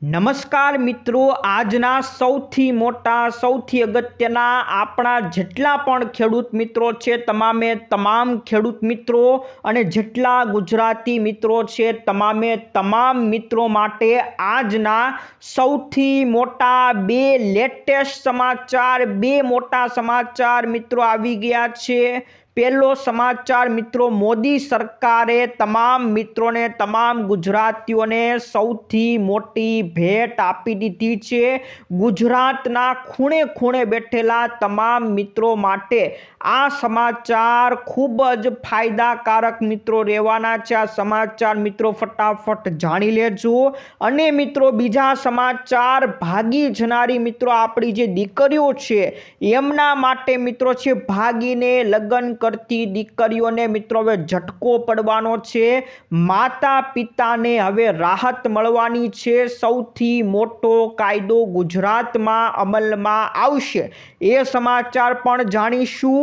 નમસ્કાર મિત્રો, આજના સૌથી મોટા સૌથી અગત્યના આપણા જેટલા પણ ખેડૂત મિત્રો છે તમામ ખેડૂત મિત્રો અને જેટલા ગુજરાતી મિત્રો છે તમામ મિત્રો માટે આજના સૌથી મોટા બે લેટેસ્ટ સમાચાર, બે મોટા સમાચાર મિત્રો આવી ગયા છે। પહેલો સમાચાર મિત્રો, મોદી સરકારે તમામ મિત્રોને, તમામ ગુજરાતીઓને સૌથી મોટી ભેટ આપી દીધી છે। ગુજરાતના ખૂણે ખૂણે બેઠેલા તમામ મિત્રો માટે આ સમાચાર ખૂબ જ ફાયદાકારક મિત્રો રહેવાના છે। આ સમાચાર મિત્રો ફટાફટ જાણી લેજો। અને મિત્રો બીજા સમાચાર, ભાગી જનારી મિત્રો આપણી જે દીકરીઓ છે એમના માટે મિત્રો છે, ભાગીને લગ્ન કરતી દીકરીઓને મિત્રો હવે ઝટકો પડવાનો છે। માતા પિતાને હવે રાહત મળવાની છે। સૌથી મોટો કાયદો ગુજરાતમાં અમલમાં આવશે, એ સમાચાર પણ જાણીશું।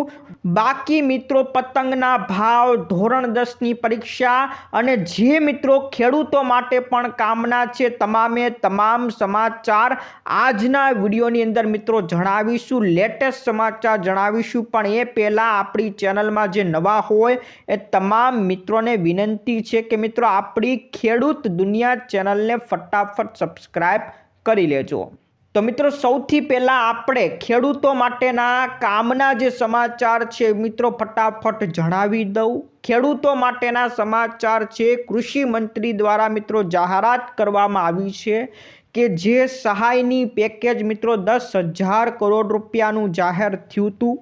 બાકી મિત્રો પતંગના ભાવ, ધોરણ 10ની પરીક્ષા અને જે મિત્રો ખેડૂતો માટે પણ કામના છે, તમામ સમાચાર આજના વિડીયોની અંદર મિત્રો જણાવીશું, લેટેસ્ટ સમાચાર જણાવીશું। પણ એ પહેલાં આપણી ચેનલમાં જે નવા હોય એ તમામ મિત્રોને વિનંતી છે કે મિત્રો આપણી ખેડૂત દુનિયા ચેનલને ફટાફટ સબસ્ક્રાઇબ કરી લેજો। તો મિત્રો સૌથી પહેલાં આપણે ખેડૂતો માટેના કામના જે સમાચાર છે મિત્રો ફટાફટ જણાવી દઉં। ખેડૂતો માટેના સમાચાર છે, કૃષિ મંત્રી દ્વારા મિત્રો જાહેરાત કરવામાં આવી છે કે જે સહાયની પેકેજ મિત્રો 10,000 કરોડ રૂપિયાનું જાહેર થયું હતું।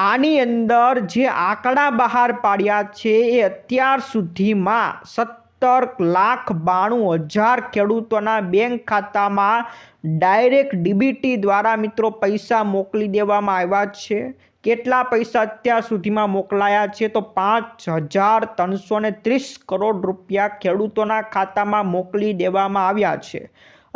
આની અંદર જે આંકડા બહાર પાડ્યા છે એ અત્યાર સુધીમાં 17,92,000 ખેડૂતોના બેંક ખાતામાં ડાયરેક્ટ ડીબીટી દ્વારા મિત્રો પૈસા મોકલી દેવામાં આવ્યા છે। કેટલા પૈસા અત્યાર સુધીમાં મોકલાયા છે? તો 5,330 કરોડ રૂપિયા ખેડૂતોના ખાતામાં મોકલી દેવામાં આવ્યા છે।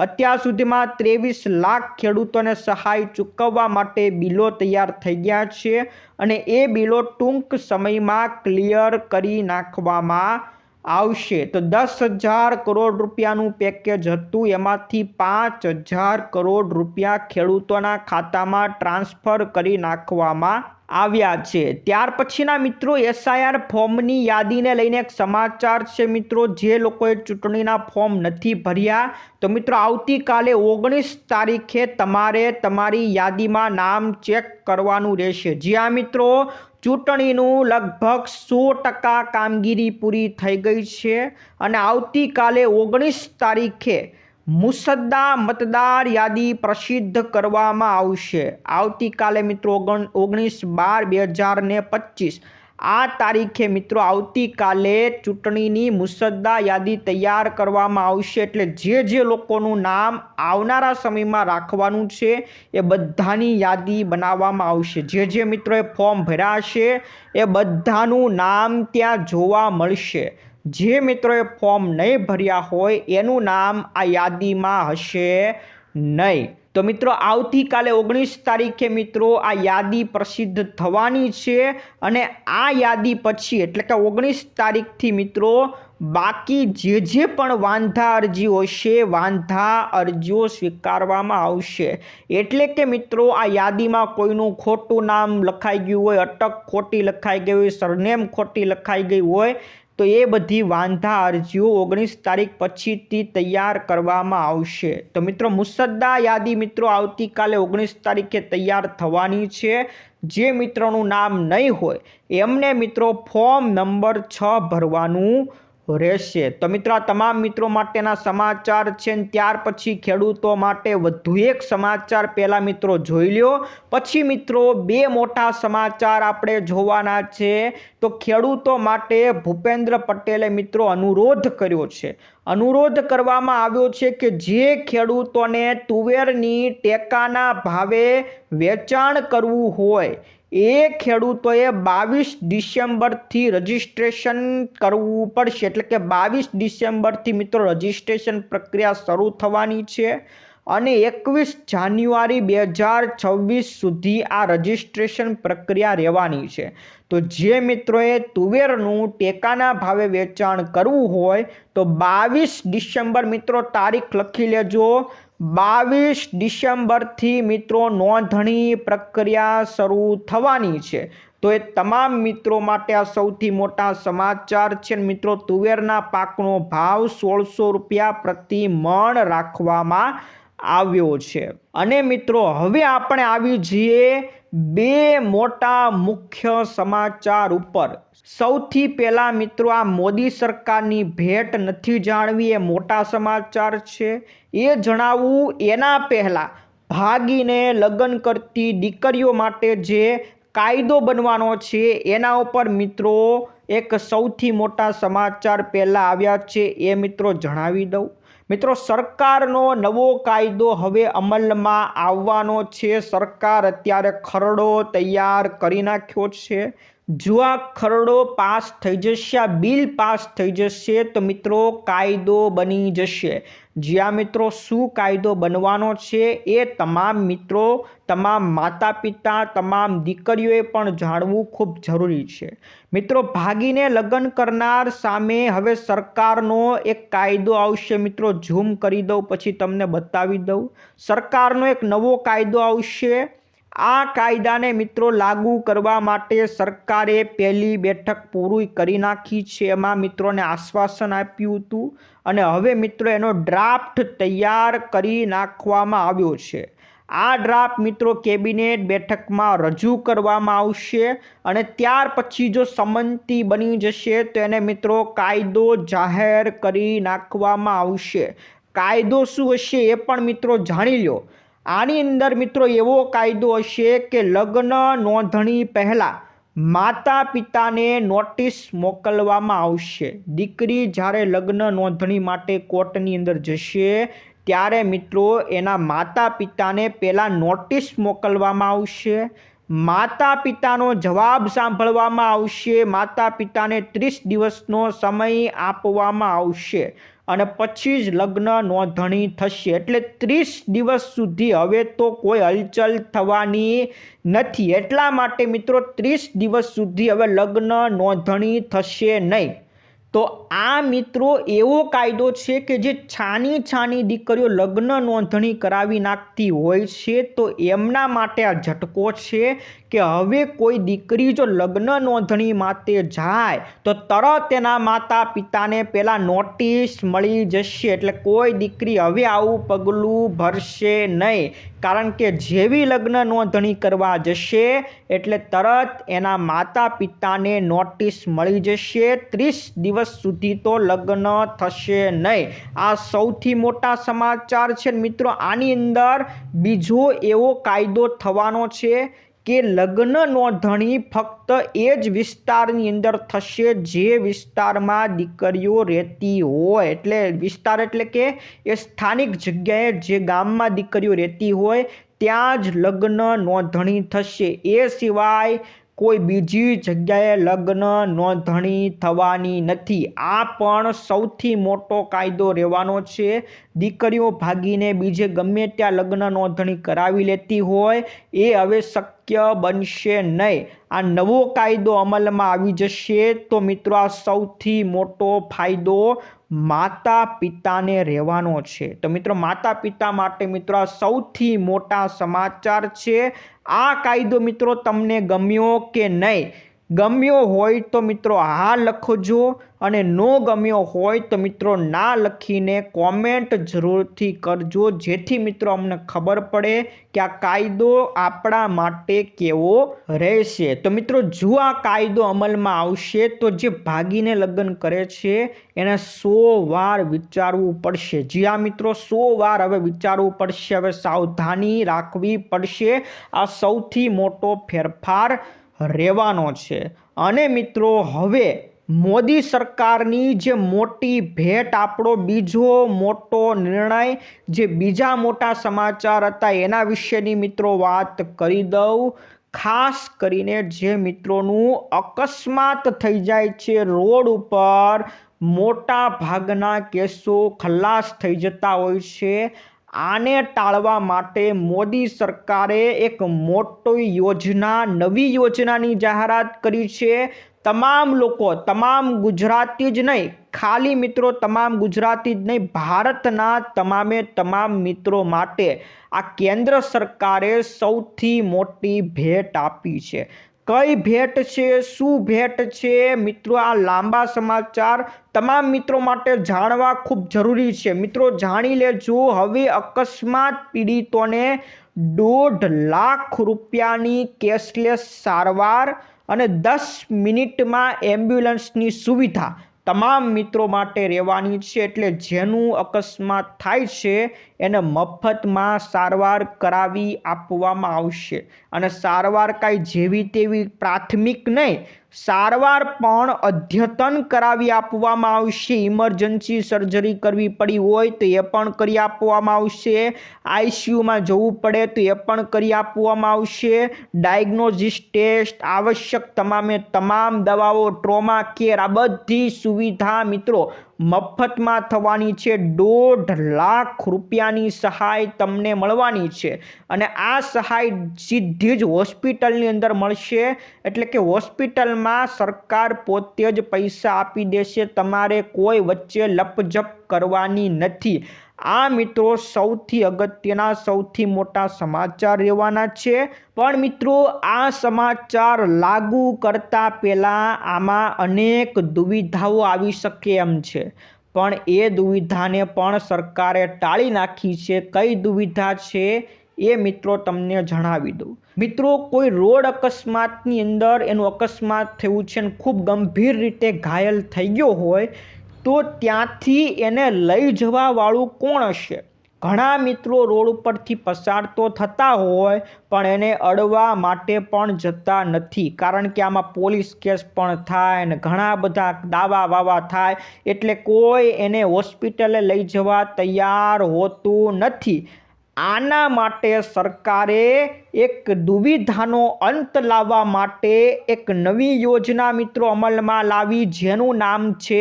અત્યાર સુધીમાં 23 લાખ ખેડૂતોને સહાય ચૂકવવા માટે બિલો તૈયાર થઈ ગયા છે અને એ બિલો ટૂંક સમયમાં ક્લિયર કરી નાખવામાં આવશે। તો 10,000 કરોડ રૂપિયાનું પેકેજ હતું, એમાંથી 5,000 કરોડ રૂપિયા ખેડૂતોના ખાતામાં ટ્રાન્સફર કરી નાખવામાં આવ્યા છે। ત્યાર પછીના મિત્રો એસઆઈઆર ફોર્મની યાદીને લઈને એક સમાચાર છે મિત્રો, જે લોકોએ ચૂંટણીના ફોર્મ નથી ભર્યા તો મિત્રો આવતીકાલે 19 તારીખે તમારે તમારી યાદીમાં નામ ચેક કરવાનું રહેશે। જ્યાં મિત્રો ચૂંટણીનું લગભગ 100% કામગીરી પૂરી થઈ ગઈ છે અને આવતીકાલે 19 તારીખે મુસદ્દા મતદાર યાદી પ્રસિદ્ધ કરવામાં આવશે। આવતીકાલે મિત્રો 19/12/2025 આ તારીખે મિત્રો આવતીકાલે ચૂંટણીની મુસદ્દા યાદી તૈયાર કરવામાં આવશે। એટલે જે લોકોનું નામ આવનારા સમયમાં રાખવાનું છે એ બધાની યાદી બનાવવામાં આવશે। જે મિત્રોએ ફોર્મ ભર્યા છે એ બધાનું નામ ત્યાં જોવા મળશે। જે મિત્રોએ ફોર્મ નહીં ભર્યા હોય એનું નામ આ યાદીમાં હશે નહીં। તો મિત્રો આવતીકાલે 19 તારીખે મિત્રો આ યાદી પ્રસિદ્ધ થવાની છે અને આ યાદી પછી એટલે કે 19 તારીખથી મિત્રો બાકી જે પણ વાંધા અરજીઓ છે, વાંધા અરજીઓ સ્વીકારવામાં આવશે। એટલે કે મિત્રો આ યાદીમાં કોઈનું ખોટું નામ લખાઈ ગયું હોય, અટક ખોટી લખાઈ ગઈ હોય, સરનેમ ખોટી લખાઈ ગઈ હોય તો એ બધી વાંધા અરજીઓ 19 તારીખ પછીથી તૈયાર કરવામાં આવશે। તો મિત્રો મુસદ્દા યાદી મિત્રો આવતીકાલે 19 તારીખે તૈયાર થવાની છે। જે મિત્રોનું નામ નહીં હોય એમને મિત્રો ફોર્મ નંબર 6 ભરવાનું રહેશે। તો મિત્રો આ તમામ મિત્રો માટેના સમાચાર છે। ત્યાર પછી ખેડૂતો માટે વધુ એક સમાચાર પહેલા મિત્રો જોઈ લ્યો, પછી મિત્રો બે મોટા સમાચાર આપણે જોવાના છે। તો ખેડૂતો માટે ભૂપેન્દ્ર પટેલે મિત્રો અનુરોધ કર્યો છે। અનુરોધ કરવામાં આવ્યો છે કે જે ખેડૂતોને તુવેરની ટેકાના ભાવે વેચાણ કરવું હોય એ ખેડૂતોએ 22 ડિસેમ્બરથી રજીસ્ટ્રેશન કરવું પડશે। એટલે કે 22 ડિસેમ્બરથી મિત્રો રજીસ્ટ્રેશન પ્રક્રિયા શરૂ થવાની છે અને 21 જાન્યુઆરી 2026 સુધી આ રજિસ્ટ્રેશન પ્રક્રિયા રહેવાની છે. તો જે મિત્રોએ તુવેરનું ટેકાના ભાવે વેચાણ કરવું હોય તો 22 ડિસેમ્બર મિત્રો તારીખ લખી લેજો. 22 ડિસેમ્બરથી મિત્રો નોંધણી પ્રક્રિયા શરૂ થવાની છે. તો એ તમામ મિત્રો માટે આ સૌથી મોટા સમાચાર છે. મિત્રો તુવેરના પાકનો ભાવ 1600 રૂપિયા પ્રતિ મણ રાખવામાં આવ્યો છે. અને મિત્રો હવે આપણે આવી જઈએ બે મોટા મુખ્ય સમાચાર ઉપર. સૌથી પહેલા મિત્રો આ મોદી સરકારની ભેટ નથી જાણવી એ મોટા સમાચાર છે. એ જણાવવું એના પહેલા ભાગીને લગ્ન કરતી દીકરીઓ માટે જે કાયદો બનવાનો છે એના ઉપર મિત્રો એક સૌથી મોટા સમાચાર પહેલા આવ્યા છે એ મિત્રો જણાવી દઉં. મિત્રો સરકારનો નવો કાયદો હવે અમલમાં આવવાનો છે. સરકાર અત્યારે ખરડો તૈયાર કરી નાખ્યો છે. જો આ ખરડો પાસ થઈ જશે, આ બિલ પાસ થઈ જશે તો મિત્રો કાયદો બની જશે. જ્યાં મિત્રો શું કાયદો બનવાનો છે એ તમામ મિત્રો, તમામ માતા પિતા, તમામ દીકરીઓએ પણ જાણવું ખૂબ જરૂરી છે. મિત્રો ભાગીને લગ્ન કરનાર સામે હવે સરકારનો એક કાયદો આવશે. મિત્રો ઝૂમ કરી દઉં પછી તમને બતાવી દઉં. સરકારનો એક નવો કાયદો આવશે. આ કાયદાને મિત્રો લાગુ કરવા માટે સરકારે પહેલી બેઠક પૂરી કરી નાખી છે. એમાં મિત્રોને આશ્વાસન આપ્યું હતું અને હવે મિત્રો એનો ડ્રાફ્ટ તૈયાર કરી નાખવામાં આવ્યો છે. આ ડ્રાફ્ટ મિત્રો કેબિનેટ બેઠકમાં રજૂ કરવામાં આવશે અને ત્યાર પછી જો સંમતિ બની જશે તો એને મિત્રો કાયદો જાહેર કરી નાખવામાં આવશે. કાયદો શું હશે એ પણ મિત્રો જાણી લો. આની અંદર મિત્રો એવો કાયદો હશે કે લગ્ન નોંધણી પહેલાં માતા પિતાને નોટિસ મોકલવામાં આવશે. દીકરી જ્યારે લગ્ન નોંધણી માટે કોર્ટની અંદર જશે ત્યારે મિત્રો એના માતા પિતાને પહેલાં નોટિસ મોકલવામાં આવશે. માતા પિતાનો જવાબ સાંભળવામાં આવશે. માતા પિતાને 30 દિવસનો સમય આપવામાં આવશે અને પછી જ લગ્ન નોંધણી થશે. એટલે 30 દિવસ સુધી હવે તો કોઈ હલચલ થવાની નથી. એટલા માટે મિત્રો 30 દિવસ સુધી હવે લગ્ન નોંધણી થશે નહીં. તો આ મિત્રો એવો કાયદો છે કે જે છાની દીકરીઓ લગ્ન નોંધણી કરાવી નાખતી હોય છે તો એમના માટે આ ઝટકો છે કે હવે કોઈ દીકરી જો લગ્ન નોંધણી માટે જાય તો તરત એના માતા પિતાને પહેલાં નોટિસ મળી જશે. એટલે કોઈ દીકરી હવે આવું પગલું ભરશે નહીં. કારણ કે જેવી લગ્ન નોંધણી કરવા જશે એટલે તરત એના માતા પિતાને નોટિસ મળી જશે. 30 દિવસ સુધી તો લગ્ન થશે નહીં. આ સૌથી મોટા સમાચાર છે મિત્રો. આની અંદર બીજો એવો કાયદો થવાનો છે કે લગ્ન નોંધણી ફક્ત એ જ વિસ્તારની અંદર થશે જે વિસ્તારમાં દીકરીઓ રહેતી હોય. એટલે વિસ્તાર એટલે કે એ સ્થાનિક જગ્યાએ જે ગામમાં દીકરીઓ રહેતી હોય ત્યાં જ લગ્ન નોંધણી થશે. એ સિવાય કોઈ બીજી જગ્યાએ લગ્ન નોંધણી થવાની નથી. આ પણ સૌથી મોટો કાયદો રહેવાનો છે. દીકરીઓ ભાગીને બીજે ગમે ત્યાં લગ્ન નોંધણી કરાવી લેતી હોય એ હવે શક્ય બનશે નહીં. આ નવો કાયદો અમલમાં આવી જશે તો મિત્રો આ સૌથી મોટો ફાયદો માતા પિતાને રહેવાનો છે. તો મિત્રો માતા પિતા માટે મિત્રો આ સૌથી મોટા સમાચાર છે. આ કાયદો મિત્રો તમને ગમ્યો કે નહીં? ગમ્યો હોય તો મિત્રો હા લખજો અને ન ગમ્યો હોય તો મિત્રો ના લખીને કોમેન્ટ જરૂરથી કરજો જેથી મિત્રો અમને ખબર પડે કે આ કાયદો આપણા માટે કેવો રહેશે. તો મિત્રો જો આ કાયદો અમલમાં આવશે તો જે ભાગીને લગ્ન કરે છે એને 100 વાર વિચારવું પડશે. જી હા મિત્રો 100 વાર હવે વિચારવું પડશે. હવે સાવધાની રાખવી પડશે. આ સૌથી મોટો ફેરફાર રહેવાનો છે. અને મિત્રો હવે મોદી સરકારની જે મોટી ભેટ, આપણો બીજો મોટો નિર્ણય, જે બીજા મોટા સમાચાર હતા એના વિશેની મિત્રો વાત કરી દઉં. ખાસ કરીને જે મિત્રોનું અકસ્માત થઈ જાય છે રોડ ઉપર, મોટા ભાગના કેસો ખલાસ થઈ જતા હોય છે. આને ટાળવા માટે મોદી સરકારે એક મોટી યોજના, નવી યોજનાની જાહેરાત કરી છે। તમામ લોકો, તમામ ગુજરાતી જ નહીં, ખાલી મિત્રો તમામ ગુજરાતી જ નહીં, ભારતના તમામ મિત્રો માટે આ કેન્દ્ર સરકારે સૌથી મોટી ભેટ આપી છે। કઈ ભેટ છે, શું ભેટ છે મિત્રો, આ લાંબા સમાચાર તમામ મિત્રો માટે જાણવા ખૂબ જરૂરી છે। મિત્રો જાણી લેજો। હવે અકસ્માત પીડિતોને 1.5 લાખ રૂપિયાની કેશલેસ સારવાર અને 10 મિનિટમાં એમ્બ્યુલન્સની સુવિધા તમામ મિત્રો માટે રહેવાની છે। એટલે જેનું અકસ્માત થાય છે એને મફતમાં સારવાર કરાવી આપવામાં આવશે। અને સારવાર કાંઈ જેવી તેવી પ્રાથમિક નહીં, સારવાર પણ અદ્યતન કરાવી આપવામાં આવશે। ઇમરજન્સી સર્જરી કરવી પડી હોય તો એ પણ કરી આપવામાં આવશે। આઈસીયુમાં જવું પડે તો એ પણ કરી આપવામાં આવશે। ડાયગ્નોસિસ ટેસ્ટ, આવશ્યક તમામ દવાઓ, ટ્રોમા કેર, આ બધી સુવિધા મિત્રો મફતમાં થવાની છે। 1.5 લાખ રૂપિયાની સહાય તમને મળવાની છે અને આ સહાય સીધી જ હોસ્પિટલની અંદર મળશે। એટલે કે હોસ્પિટલમાં સરકાર પોતે જ પૈસા આપી દેશે, તમારે કોઈ વચ્ચે લપઝપ કરવાની નથી। આ મિત્રો સૌથી અગત્યના, સૌથી મોટા સમાચાર રહેવાના છે। પણ મિત્રો આ સમાચાર લાગુ કરતા પહેલાં આમાં અનેક દુવિધાઓ આવી શકે એમ છે, પણ એ દુવિધાને પણ સરકારે ટાળી નાખી છે। કઈ દુવિધા છે એ મિત્રો તમને જણાવી દઉં। મિત્રો કોઈ રોડ અકસ્માતની અંદર એનું અકસ્માત થયું છે અને ખૂબ ગંભીર રીતે ઘાયલ થઈ ગયો હોય તો ત્યાંથી એને લઈ જવા વાળું કોણ હશે? ઘણા મિત્રો રોડ ઉપરથી પસાર તો થતા હોય પણ એને અડવા માટે પણ જતા નથી, કારણ કે આમાં પોલીસ કેસ પણ થાય અને ઘણા બધા દાવા વાવા થાય, એટલે કોઈ એને હોસ્પિટલે લઈ જવા તૈયાર હોતું નથી। આના માટે સરકારે એક દુવિધાનો અંત લાવવા માટે એક નવી યોજના મિત્રો અમલમાં લાવી, જેનું નામ છે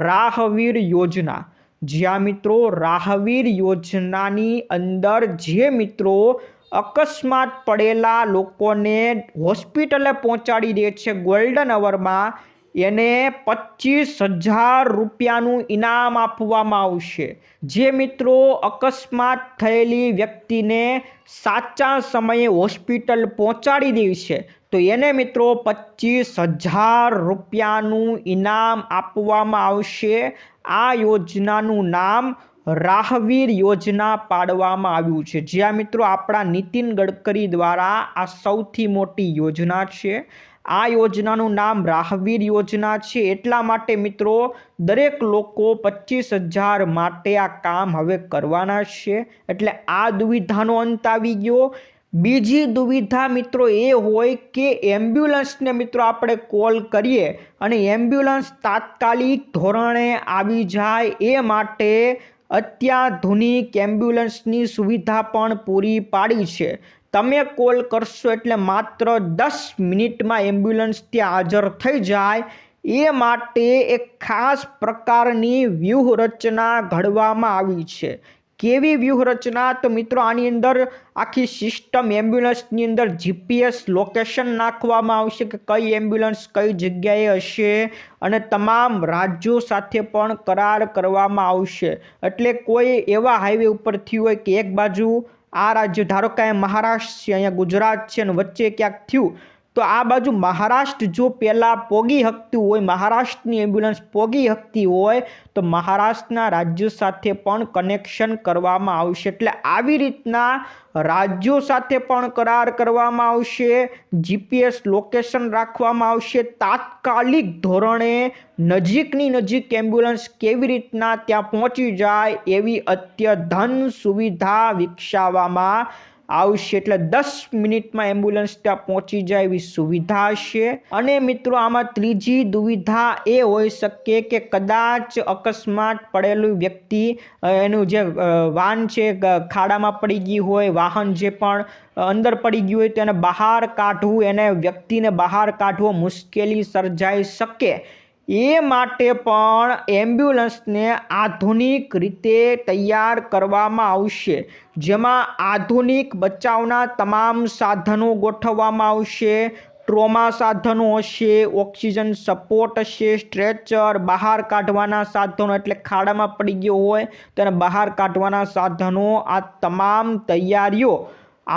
રાહવીર યોજના। જ્યાં મિત્રો રાહવીર યોજનાની અંદર જે મિત્રો અકસ્માત પડેલા લોકોને હોસ્પિટલે પહોંચાડી દે છે ગોલ્ડન અવરમાં, એને 25,000 રૂપિયાનું ઇનામ આપવામાં આવશે। જે મિત્રો અકસ્માત થયેલી વ્યક્તિને સાચા સમયે હોસ્પિટલ પહોંચાડી દે છે તો એને મિત્રો 25,000 રૂપિયાનું ઇનામ આપવામાં આવશે। આ યોજનાનું નામ રાહવીર યોજના પાડવામાં આવ્યું છે, જ્યાં મિત્રો આપણા નીતિન ગડકરી દ્વારા આ સૌથી મોટી યોજના છે। આ યોજનાનું નામ રાહવીર યોજના છે એટલા માટે મિત્રો દરેક લોકો 25,000 માટે આ કામ હવે કરવાના છે। એટલે આ દુવિધાનો અંત આવી ગયો। બીજી દુવિધા મિત્રો એ હોય કે એમ્બ્યુલન્સને મિત્રો આપણે કોલ કરીએ અને એમ્બ્યુલન્સ તાત્કાલિક ધોરણે આવી જાય, એ માટે અત્યાધુનિક એમ્બ્યુલન્સની સુવિધા પણ પૂરી પાડી છે। તમે કોલ કરશો એટલે માત્ર 10 મિનિટમાં એમ્બ્યુલન્સ ત્યાં હાજર થઈ જાય, એ માટે એક ખાસ પ્રકારની વ્યૂહરચના ઘડવામાં આવી છે। કેવી વ્યૂહરચના? તો મિત્રો આની અંદર આખી સિસ્ટમ, એમ્બ્યુલન્સની અંદર જીપીએસ લોકેશન નાખવામાં આવશે કે કઈ એમ્બ્યુલન્સ કઈ જગ્યાએ હશે, અને તમામ રાજ્યો સાથે પણ કરાર કરવામાં આવશે। એટલે કોઈ એવા હાઈવે ઉપરથી હોય કે એક બાજુ આ રાજ્ય, ધારો કે અહીંયા મહારાષ્ટ્ર છે, અહીંયા ગુજરાત છે અને વચ્ચે ક્યાંક થયું તો આ બાજુ મહારાષ્ટ્ર જો પહેલાં પોગી શકતું હોય, મહારાષ્ટ્રની એમ્બ્યુલન્સ પોગી શકતી હોય તો મહારાષ્ટ્રના રાજ્ય સાથે પણ કનેક્શન કરવામાં આવશે। એટલે આવી રીતના રાજ્યો સાથે પણ કરાર કરવામાં આવશે, જીપીએસ લોકેશન રાખવામાં આવશે, તાત્કાલિક ધોરણે નજીકની નજીક એમ્બ્યુલન્સ કેવી રીતના ત્યાં પહોંચી જાય એવી અદ્યતન સુવિધા વિકસાવવામાં આવશે। એટલે 10 મિનિટમાં એમ્બ્યુલન્સ ત્યાં પહોંચી જાય એવી સુવિધા હશે। અને મિત્રો આમાં ત્રીજી દુવિધા એ હોઈ શકે કે કદાચ અકસ્માત પડેલું વ્યક્તિ, એનું જે વાહન છે ખાડામાં પડી ગયું હોય, વાહન જે પણ અંદર પડી ગયું હોય તો એને બહાર કાઢવું, એને વ્યક્તિને બહાર કાઢવો મુશ્કેલી સર્જાઈ શકે, એ માટે પણ એમ્બ્યુલન્સને આધુનિક રીતે તૈયાર કરવામાં આવશે, જેમાં આધુનિક બચાવના તમામ સાધનો ગોઠવવામાં આવશે, ટ્રોમા સાધનો હશે, ઓક્સિજન સપોર્ટ હશે, સ્ટ્રેચર, બહાર કાઢવાના સાધનો એટલે ખાડામાં પડી ગયો હોય તેને બહાર કાઢવાના સાધનો, આ તમામ તૈયારીઓ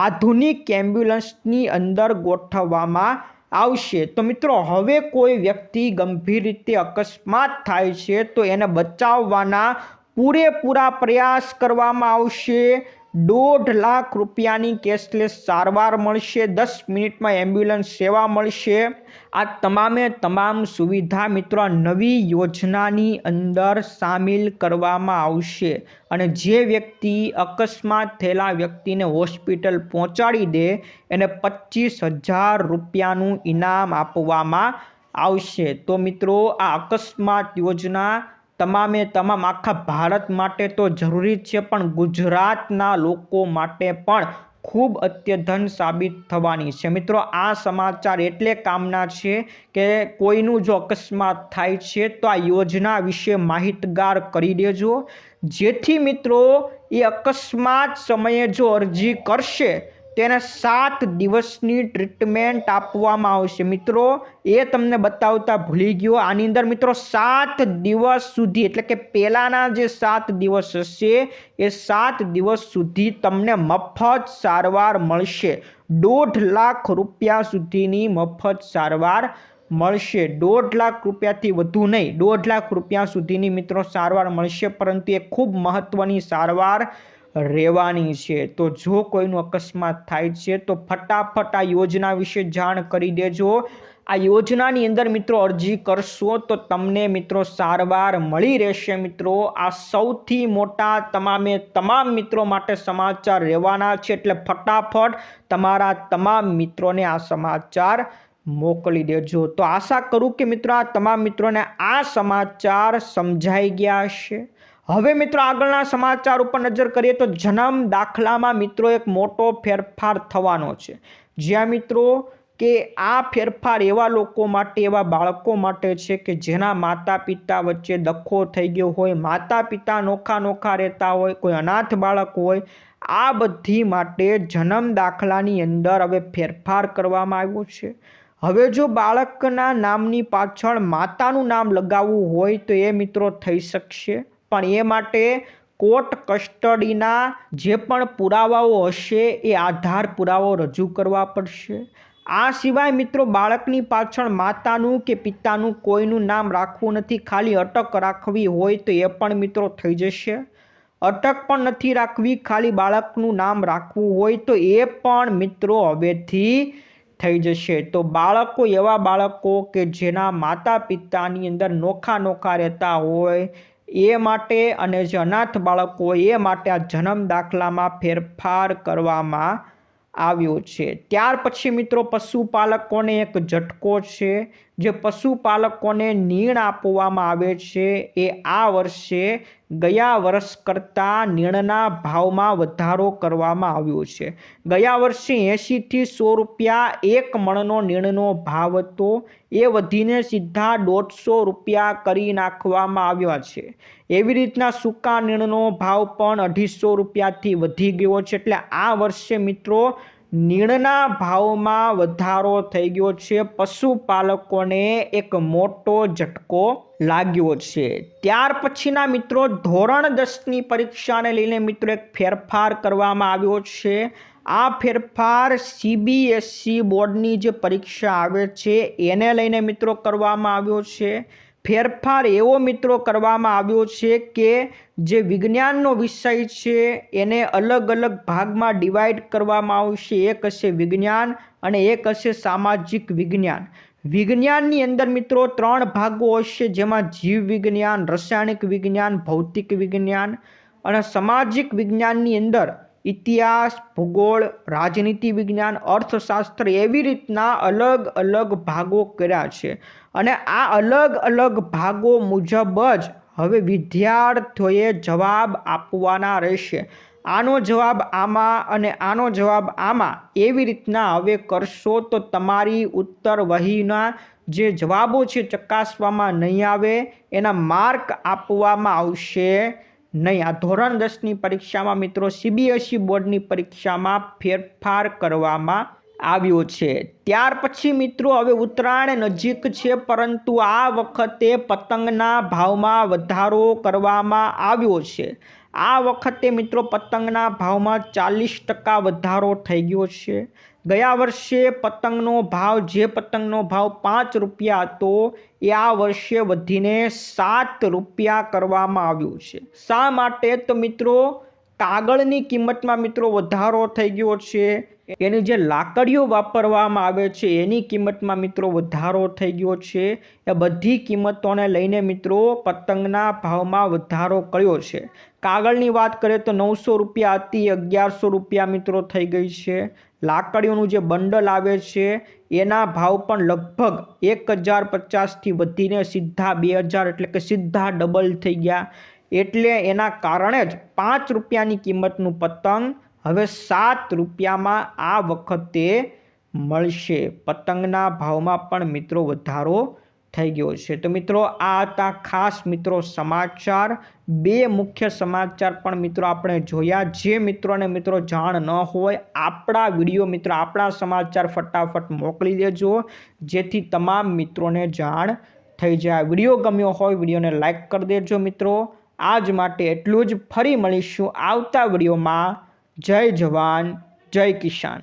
આધુનિક એમ્બ્યુલન્સની અંદર ગોઠવવામાં આવશે। તો મિત્રો હવે કોઈ વ્યક્તિ ગંભીર રીતે અકસ્માત થાય છે તો એને બચાવવાના પૂરેપૂરા પ્રયાસ કરવામાં આવશે। 1.5 લાખ રૂપિયાની કેશલેસ સારવાર મળશે, 10 મિનિટમાં એમ્બ્યુલન્સ સેવા મળશે। આ તમામે તમામ સુવિધા મિત્રો નવી યોજનાની અંદર સામેલ કરવામાં આવશે અને જે વ્યક્તિ અકસ્માત થયેલા વ્યક્તિને હોસ્પિટલ પહોંચાડી દે એને 25,000 રૂપિયાનું ઇનામ આપવામાં આવશે। તો મિત્રો આ અકસ્માત યોજના તમામે તમામ આખા ભારત માટે તો જરૂરી છે, પણ ગુજરાતના લોકો માટે પણ ખૂબ અત્યધન સાબિત થવાની છે। મિત્રો આ સમાચાર એટલે કામના છે કે કોઈનું જો અકસ્માત થાય છે તો આ યોજના વિશે માહિતગાર કરી દેજો, જેથી મિત્રો એ અકસ્માત સમયે જો અરજી કરશે તેને 7 દિવસની ટ્રીટમેન્ટ આપવામાં આવશે। મિત્રો એ તમને બતાવતા ભૂલી ગયો, આની અંદર મિત્રો 7 દિવસ સુધી એટલે કે પહેલાના જે 7 દિવસ હશે એ 7 દિવસ સુધી તમને મફત સારવાર મળશે। 1.5 લાખ રૂપિયા સુધીની મફત સારવાર મળશે। 1.5 લાખ રૂપિયાથી વધુ નહીં, 1.5 લાખ રૂપિયા સુધીની મિત્રો સારવાર મળશે, પરંતુ એ ખૂબ મહત્વની સારવાર રહેવાની છે। તો જો કોઈનું અકસ્માત થાય છે તો ફટાફટ આ યોજના વિશે જાણ કરી દેજો। આ યોજનાની અંદર મિત્રો અરજી કરશો તો તમને મિત્રો સારવાર મળી રહેશે। મિત્રો આ સૌથી મોટા તમામે તમામ મિત્રો માટે સમાચાર રહેવાના છે, એટલે ફટાફટ તમારા તમામ મિત્રોને આ સમાચાર મોકલી દેજો। તો આશા કરું કે મિત્રો આ તમામ મિત્રોને આ સમાચાર સમજાઈ ગયા હશે। હવે મિત્રો આગળના સમાચાર ઉપર નજર કરીએ તો જન્મ દાખલામાં મિત્રો એક મોટો ફેરફાર થવાનો છે, જ્યાં મિત્રો કે આ ફેરફાર એવા લોકો માટે, એવા બાળકો માટે છે કે જેના માતા પિતા વચ્ચે દખો થઈ ગયો હોય, માતા પિતા નોખા રહેતા હોય, કોઈ અનાથ બાળક હોય, આ બધી માટે જન્મ દાખલાની અંદર હવે ફેરફાર કરવામાં આવ્યો છે। હવે જો બાળકના નામની પાછળ માતાનું નામ લગાવવું હોય તો એ મિત્રો થઈ શકશે, પણ એ માટે કોર્ટ કસ્ટડીના જે પણ પુરાવાઓ હશે એ આધાર પુરાવો રજૂ કરવા પડશે। આ સિવાય મિત્રો બાળકની પાછળ માતાનું કે પિતાનું કોઈનું નામ રાખવું નથી, ખાલી અટક રાખવી હોય તો એ પણ મિત્રો થઈ જશે। અટક પણ નથી રાખવી, ખાલી બાળકનું નામ રાખવું હોય તો એ પણ મિત્રો હવેથી થઈ જશે। તો બાળકો, એવા બાળકો કે જેના માતા પિતાની અંદર નોખા રહેતા હોય એ માટે, અને જે અનાથ બાળકો હોય એ માટે આ જન્મ દાખલામાં ફેરફાર કરવામાં આવ્યો છે। ત્યાર પછી મિત્રો પશુપાલકોને એક ઝટકો છે, જે પશુપાલકોને નીણ આપવામાં આવે છે એ આ વર્ષે ગયા વર્ષ કરતાં નીણના ભાવમાં વધારો કરવામાં આવ્યો છે। ગયા વર્ષે 80 થી 100 રૂપિયા એક મણનો નીણનો ભાવ હતો, એ વધીને સીધા 150 રૂપિયા કરી નાખવામાં આવ્યા છે। એવી રીતના સૂકા નીણનો ભાવ પણ 250 રૂપિયાથી વધી ગયો છે, એટલે આ વર્ષે મિત્રો નીણના ભાવમાં વધારો થઈ ગયો છે। પશુપાલકોને એક મોટો ઝટકો લાગ્યો છે। ત્યાર પછીના મિત્રો ધોરણ 10ની પરીક્ષાને લઈને મિત્રો એક ફેરફાર કરવામાં આવ્યો છે। આ ફેરફાર CBSE બોર્ડની જે પરીક્ષા આવે છે એને લઈને મિત્રો કરવામાં આવ્યો છે। ફેરફાર એવો મિત્રો કરવામાં આવ્યો છે કે જે વિજ્ઞાનનો વિષય છે એને અલગ ભાગમાં ડિવાઈડ કરવામાં આવશે। એક હશે વિજ્ઞાન અને એક હશે સામાજિક વિજ્ઞાન। વિજ્ઞાનની અંદર મિત્રો 3 ભાગો હશે, જેમાં જીવ વિજ્ઞાન, રસાયણિક વિજ્ઞાન, ભૌતિક વિજ્ઞાન, અને સામાજિક વિજ્ઞાનની અંદર ઇતિહાસ, ભૂગોળ, રાજનીતિ વિજ્ઞાન, અર્થશાસ્ત્ર, એવી રીતના અલગ ભાગો કર્યા છે, અને આ અલગ ભાગો મુજબ જ હવે વિદ્યાર્થીઓએ જવાબ આપવાના રહેશે। આનો જવાબ આમાં અને આનો જવાબ આમાં, એવી રીતના હવે કરશો તો તમારી ઉત્તર વહીના જે જવાબો છે ચકાસવામાં નહીં આવે એના માર્ક આપવામાં આવશે નહીં. આ ધોરણ 10ની પરીક્ષામાં મિત્રો CBSE બોર્ડની પરીક્ષામાં ફેરફાર કરવામાં આવ્યો છે. ત્યાર પછી મિત્રો હવે ઉત્તરાયણ નજીક છે, પરંતુ આ વખતે પતંગના ભાવમાં વધારો કરવામાં આવ્યો છે. આ વખતે મિત્રો પતંગના ભાવમાં 40% વધારો થઈ ગયો છે. ગયા વર્ષે જે પતંગનો ભાવ 5 રૂપિયા હતો એ આ વર્ષે વધીને 7 રૂપિયા કરવામાં આવ્યો છે. શા માટે? તો મિત્રો કાગળની કિંમતમાં મિત્રો વધારો થઈ ગયો છે. એની જે લાકડીઓ વાપરવામાં આવે છે એની કિંમતમાં મિત્રો વધારો થઈ ગયો છે. એ બધી કિંમતોને લઈને મિત્રો પતંગના ભાવમાં વધારો કર્યો છે. કાગળની વાત કરીએ તો 900 રૂપિયા હતી, 1100 રૂપિયા મિત્રો થઈ ગઈ છે. લાકડીઓનું જે બંડલ આવે છે એના ભાવ પણ લગભગ 1050થી વધીને સીધા 2000 એટલે કે સીધા ડબલ થઈ ગયા. એટલે એના કારણે જ 5 રૂપિયાની કિંમતનું પતંગ હવે 7 રૂપિયામાં આ વખતે મળશે. પતંગના ભાવમાં પણ મિત્રો વધારો થઈ ગયો છે. તો મિત્રો આ હતા ખાસ મિત્રો સમાચાર. 2 મુખ્ય સમાચાર પણ મિત્રો આપણે જોયા. જે મિત્રોને મિત્રો જાણ ન હોય આપણા વિડીયો મિત્રો આપણા સમાચાર ફટાફટ મોકલી દેજો, જેથી તમામ મિત્રોને જાણ થઈ જાય. વિડીયો ગમ્યો હોય વિડીયોને લાઈક કરી દેજો મિત્રો. આજ માટે એટલું જ. ફરી મળીશું આવતા વિડીયોમાં. જય જવાન જય કિસાન.